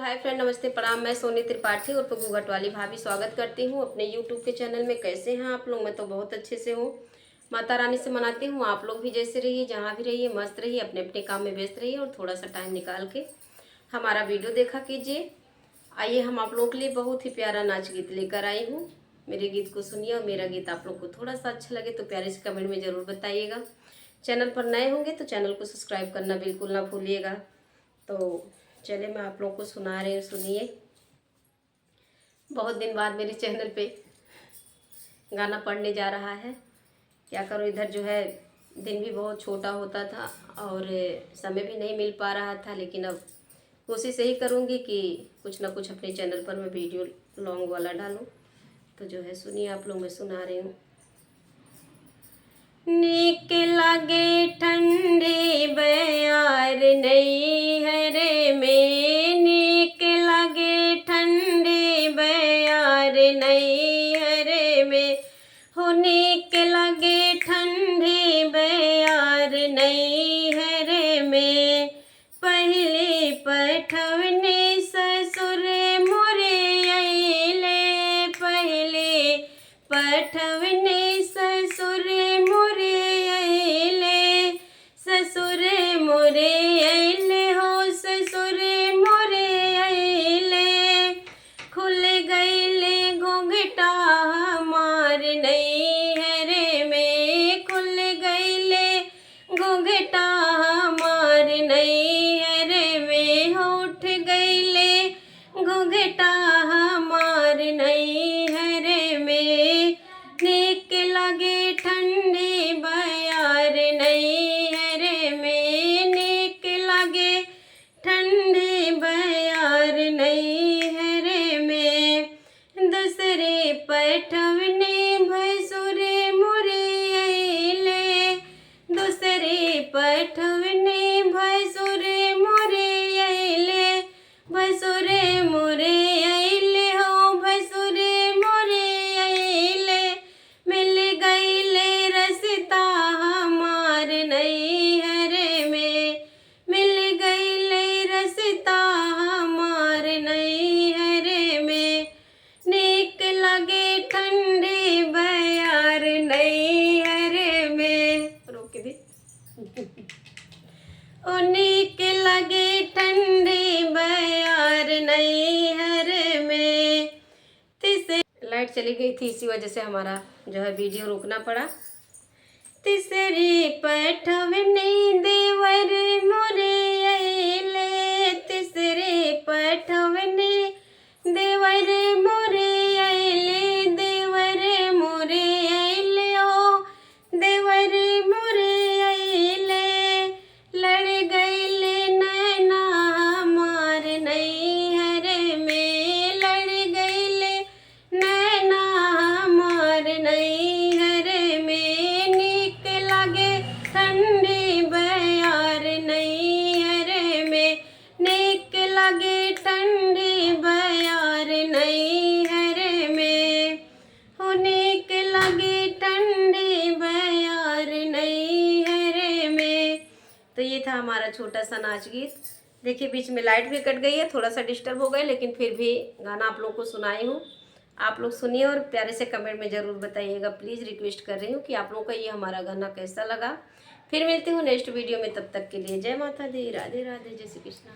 Hi friend, नमस्ते प्रणाम। मैं सोनी त्रिपाठी और गुगट वाली भाभी स्वागत करती हूँ अपने यूट्यूब के चैनल में। कैसे हैं आप लोग? मैं तो बहुत अच्छे से हूँ। माता रानी से मनाती हूँ आप लोग भी जैसे रहिए, जहाँ भी रहिए मस्त रहिए, अपने अपने काम में व्यस्त रहिए और थोड़ा सा टाइम निकाल के हमारा वीडियो देखा कीजिए। आइए, हम आप लोग के लिए बहुत ही प्यारा नाच गीत लेकर आई हूँ। मेरे गीत को सुनिए और मेरा गीत आप लोग को थोड़ा सा अच्छा लगे तो प्यारे से कमेंट में ज़रूर बताइएगा। चैनल पर नए होंगे तो चैनल को सब्सक्राइब करना बिल्कुल ना भूलिएगा। तो चलिए, मैं आप लोग को सुना रही हूँ, सुनिए। बहुत दिन बाद मेरे चैनल पे गाना पढ़ने जा रहा है। क्या करूँ, इधर जो है दिन भी बहुत छोटा होता था और समय भी नहीं मिल पा रहा था, लेकिन अब कोशिश यही करूँगी कि कुछ ना कुछ अपने चैनल पर मैं वीडियो लॉन्ग वाला डालूँ। तो जो है सुनिए आप लोग, मैं सुना रही हूँ। नीक लागे ठंडे बयार नैहर में, नीक लागे ठंडे बयार नैहर में, हो नीक लागे ठंडे बयार नैहर में। पहले पठवने ससुर मोरे अइले, पहले पठवने ससुर ससुर मोरे अइले, हो ससुर मोरे अइले। खुल गइले घोंघटा हमार नैहर में, खुल गइले घोंघटा हमार नैहर में, हो उठ गइले घोंघटा हमार नैहर में। नीक लगे ठंडे बयार नैहर में, नीक लगे ठंडे बयार नैहर में। दूसरे पठवने भसुर मोरे अइले, दूसरे पठवने भसुर मोरे अइले, भसुर मोरे अइले, हो भसुर मोरे अइले। मिल गइले रसता हमार नैहर में, मिल गइले रसता हमार नैहर में। नीक लगे ठंडे बयार नैहर में। रोक दी। ओ नीक लगे ठंडे बयार नैहर में। लाइट चली गई थी, इसी वजह से हमारा जो है वीडियो रोकना पड़ा। तीसरे पठवने देवर मोरे अइले, तीसरे पठवने देवर मोरे अइले, देवर मोरे अइले, ओ देवर मोरे अइले। लड़ गइले नैना हमार नैहर में, लड़ गइले नैना हमार नैहर में। नीक लागे ठंडे बयार नैहर में, नीक लागे ठंडे बयार नैहर में, हो नीक लागे ठंडे बयार नैहर में। तो ये था हमारा छोटा सा नाच गीत। देखिए, बीच में लाइट भी कट गई है, थोड़ा सा डिस्टर्ब हो गए, लेकिन फिर भी गाना आप लोग को सुनाई हूँ। आप लोग सुनिए और प्यारे से कमेंट में ज़रूर बताइएगा। प्लीज़ रिक्वेस्ट कर रही हूँ कि आप लोगों का ये हमारा गाना कैसा लगा। फिर मिलती हूँ नेक्स्ट वीडियो में, तब तक के लिए जय माता दी, राधे राधे, जय श्री कृष्णा।